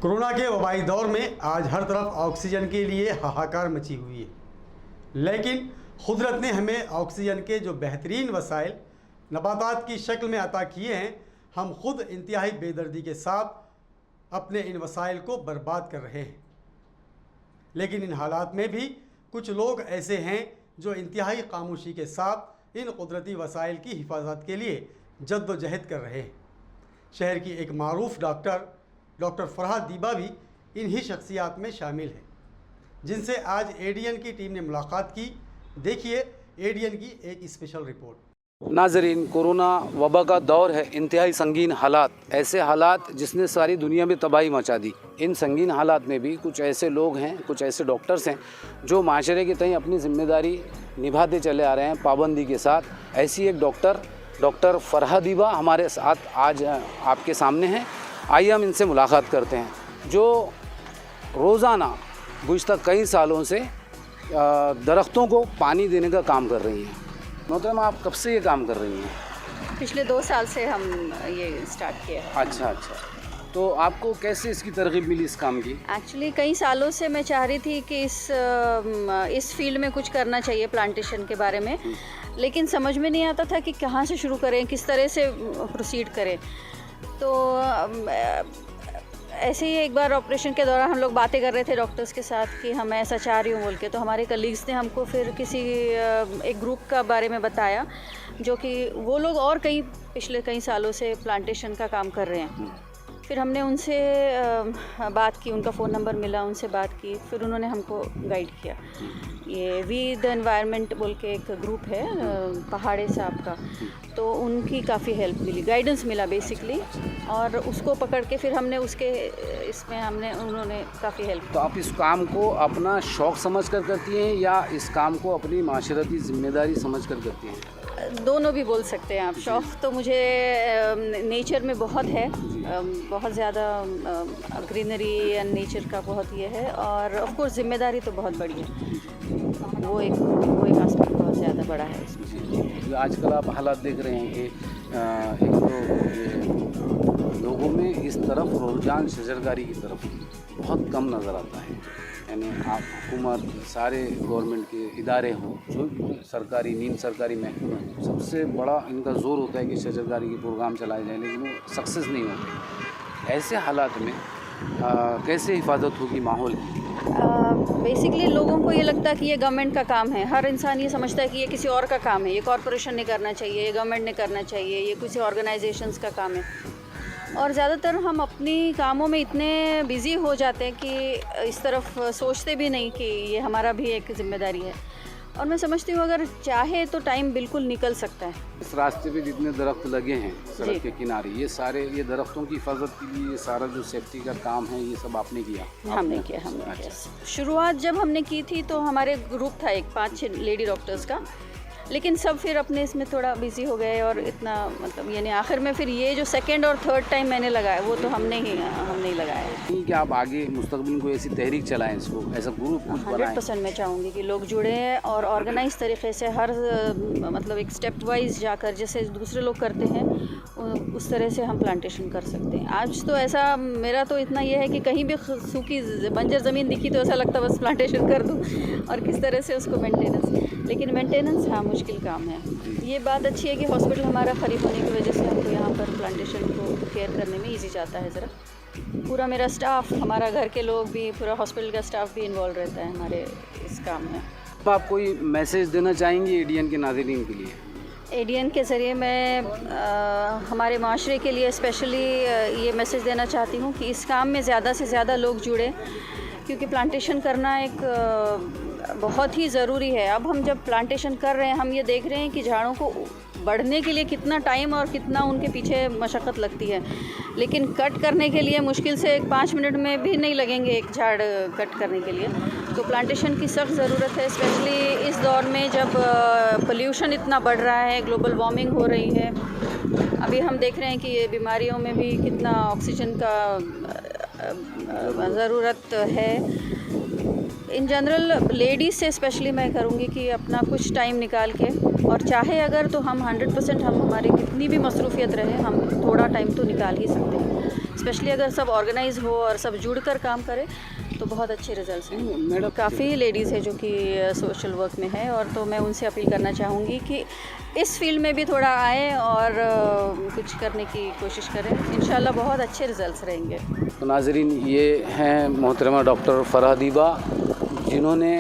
Corona के वबाई दौर में आज हर तरफ ऑक्सीजन के लिए हाहाकार मची हुई है, लेकिन कुदरत ने हमें ऑक्सीजन के जो बेहतरीन वसाइल नबातात की शक्ल में अता किए हैं, हम खुद इंतहाई बेदर्दी के साथ अपने इन वसाइल को बर्बाद कर रहे हैं। लेकिन इन हालात में भी कुछ लोग ऐसे हैं जो इंतहाई खामोशी के साथ इन कुदरती वसाइल की हिफाजत के लिए जद्दोजहद कर रहे हैं। शहर की एक मारूफ डॉक्टर फरहाद दीबा भी इन्हीं शख्सियात में शामिल है, जिनसे आज एडीएन की टीम ने मुलाकात की। देखिए एडीएन की एक स्पेशल रिपोर्ट। नाज़रीन, कोरोना वबा का दौर है, इंतहाई संगीन हालात, ऐसे हालात जिसने सारी दुनिया में तबाही मचा दी। इन संगीन हालात में भी कुछ ऐसे लोग हैं, कुछ ऐसे डॉक्टर्स हैं जो माशरे के तय अपनी ज़िम्मेदारी निभाते चले आ रहे हैं पाबंदी के साथ। ऐसी एक डॉक्टर फरहाद दीबा हमारे साथ आज आपके सामने हैं। आइए हम इनसे मुलाकात करते हैं, जो रोज़ाना गुज़श्ता कई सालों से दरख्तों को पानी देने का काम कर रही हैं। मोहतरमा, आप कब से ये काम कर रही हैं? पिछले 2 साल से हम ये स्टार्ट किया है। अच्छा, तो आपको कैसे इसकी तरगीब मिली इस काम की? एक्चुअली कई सालों से मैं चाह रही थी कि इस फील्ड में कुछ करना चाहिए, प्लांटेशन के बारे में, लेकिन समझ में नहीं आता था कि कहाँ से शुरू करें, किस तरह से प्रोसीड करें। तो ऐसे ही एक बार ऑपरेशन के दौरान हम लोग बातें कर रहे थे डॉक्टर्स के साथ कि हम ऐसा चाह रही हूँ बोल के, तो हमारे कलीग्स ने हमको फिर किसी एक ग्रुप का बारे में बताया, जो कि वो लोग और पिछले कई सालों से प्लांटेशन का काम कर रहे हैं। फिर हमने उनसे बात की, उनका फ़ोन नंबर मिला, उनसे बात की, फिर उन्होंने हमको गाइड किया। ये वी द एनवायरनमेंट बोल के एक ग्रुप है पहाड़े साहब का, तो उनकी काफ़ी हेल्प मिली, गाइडेंस मिला बेसिकली, और उसको पकड़ के फिर हमने उन्होंने काफ़ी हेल्प। तो आप इस काम को अपना शौक़ समझ कर करती हैं या इस काम को अपनी माशरती ज़िम्मेदारी समझ कर करती हैं? दोनों भी बोल सकते हैं आप। शौक़ तो मुझे नेचर में बहुत है, बहुत ज़्यादा ग्रीनरी एंड नेचर का बहुत ये है, और ऑफ कोर्स जिम्मेदारी तो बहुत बड़ी है, वो एक आस्पेक्ट बहुत ज़्यादा बड़ा है इसमें। आजकल आप हालात देख रहे हैं कि एक तो लोगों में इस तरफ रुझान शजरकारी की तरफ बहुत कम नज़र आता है। यानी आप हुकूमत, सारे गवर्नमेंट के इदारे हों, जो सरकारी नीम सरकारी महकमे हों, सबसे बड़ा इनका ज़ोर होता है कि शजरकारी के प्रोग्राम चलाए जाएँ, लेकिन वो सक्सेस नहीं होते। ऐसे हालात में कैसे हिफाजत होगी माहौल की? बेसिकली लोगों को ये लगता है कि ये गवर्नमेंट का काम है। हर इंसान ये समझता है कि ये किसी और का काम है, ये कॉरपोरेशन ने करना चाहिए, ये गवर्नमेंट ने करना चाहिए, ये किसी ऑर्गेनाइजेशंस का काम है। और ज़्यादातर हम अपनी कामों में इतने बिज़ी हो जाते हैं कि इस तरफ सोचते भी नहीं कि ये हमारा भी एक ज़िम्मेदारी है। और मैं समझती हूँ अगर चाहे तो टाइम बिल्कुल निकल सकता है। इस रास्ते पे जितने दरख्त लगे हैं सड़क के किनारे, ये दरख्तों की हिफाजत के लिए ये सारा जो सेफ्टी का काम है, ये सब आपने किया? हमने किया। शुरुआत जब हमने की थी तो हमारे ग्रुप था एक 5-6 लेडी डॉक्टर्स का, लेकिन सब फिर अपने इसमें थोड़ा बिज़ी हो गए, और इतना मतलब यानी आखिर में फिर ये जो सेकंड और थर्ड टाइम मैंने लगाया वो तो हमने ही लगाया है। कि आप आगे मुस्तकबिल को ऐसी तहरीक चलाएं, इसको ऐसा ग्रुप कुछ बनाएं? 100% मैं चाहूँगी कि लोग जुड़े और ऑर्गेनाइज तरीके से हर मतलब एक स्टेप वाइज जाकर, जैसे दूसरे लोग करते हैं उस तरह से हम प्लांटेशन कर सकते हैं। आज तो ऐसा मेरा तो इतना ये है कि कहीं भी सूखी बंजर ज़मीन दिखी तो ऐसा लगता बस प्लांटेशन कर दूँ, और किस तरह से उसको लेकिन मेंटेनेंस हाँ मुश्किल काम है। ये बात अच्छी है कि हॉस्पिटल हमारा करीब होने की वजह से हमको यहाँ पर प्लांटेशन को केयर करने में इजी जाता है ज़रा। पूरा मेरा स्टाफ, हमारा घर के लोग भी, पूरा हॉस्पिटल का स्टाफ भी इन्वॉल्व रहता है हमारे इस काम में। तो आप कोई मैसेज देना चाहेंगी एडीएन के नाज़रीन के लिए? एडीएन के ज़रिए मैं हमारे माशरे के लिए स्पेशली ये मैसेज देना चाहती हूँ कि इस काम में ज़्यादा से ज़्यादा लोग जुड़े, क्योंकि प्लांटेशन करना एक बहुत ही ज़रूरी है। अब हम जब प्लांटेशन कर रहे हैं, हम ये देख रहे हैं कि झाड़ों को बढ़ने के लिए कितना टाइम और कितना उनके पीछे मशक्क़त लगती है, लेकिन कट करने के लिए मुश्किल से 5 मिनट में भी नहीं लगेंगे एक झाड़ कट करने के लिए। तो प्लांटेशन की सख्त ज़रूरत है, स्पेशली इस दौर में जब पोल्यूशन इतना बढ़ रहा है, ग्लोबल वार्मिंग हो रही है। अभी हम देख रहे हैं कि ये बीमारियों में भी कितना ऑक्सीजन का ज़रूरत है। इन जनरल लेडीज़ से स्पेशली मैं करूँगी कि अपना कुछ टाइम निकाल के, और चाहे अगर तो हम 100% हम हमारी कितनी भी मसरूफ़ियत रहे, हम थोड़ा टाइम तो निकाल ही सकते हैं। स्पेशली अगर सब ऑर्गेनाइज हो और सब जुड़कर काम करें तो बहुत अच्छे रिजल्ट्स हैं। मैडम काफ़ी लेडीज़ है जो कि सोशल वर्क में है, और तो मैं उनसे अपील करना चाहूँगी कि इस फील्ड में भी थोड़ा आएँ और कुछ करने की कोशिश करें। इंशाल्लाह बहुत अच्छे रिजल्ट्स रहेंगे। तो नाज़रीन, ये हैं मोहतरमा डॉक्टर फरहादीबा, जिन्होंने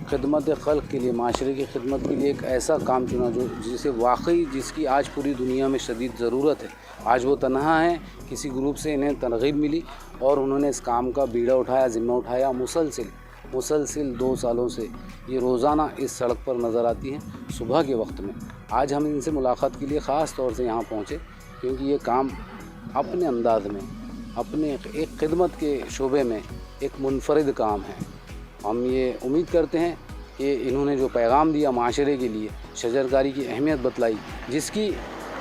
खिदमत खल्क़ के लिए, माशरे की खिदमत के लिए एक ऐसा काम चुना जो जिसे वाकई जिसकी आज पूरी दुनिया में शदीद ज़रूरत है। आज वो तन्हा हैं, किसी ग्रुप से इन्हें तरग़ीब मिली और उन्होंने इस काम का बीड़ा उठाया, ज़िम्मा उठाया। मुसलसिल 2 सालों से ये रोज़ाना इस सड़क पर नज़र आती हैं सुबह के वक्त में। आज हम इनसे मुलाकात के लिए ख़ास तौर से यहाँ पहुँचे क्योंकि ये काम अपने अंदाज में, अपने एक खिदमत के शोबे में एक मुनफरिद काम है। हम ये उम्मीद करते हैं कि इन्होंने जो पैगाम दिया माशरे के लिए, शजरकारी की अहमियत बतलाई, जिसकी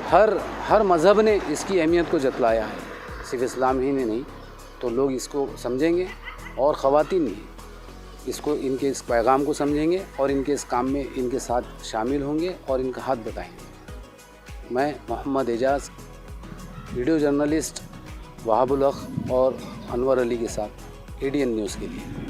हर मज़हब ने इसकी अहमियत को जतलाया है, सिर्फ इस्लाम ही ने नहीं, तो लोग इसको समझेंगे और ख़वातीन भी इसको, इनके इस पैगाम को समझेंगे और इनके इस काम में इनके साथ शामिल होंगे और इनका हाथ बताएंगे। मैं मोहम्मद एजाज़, वीडियो जर्नलिस्ट वहाबुल हक़ और अनवर अली के साथ ADN न्यूज़ के लिए।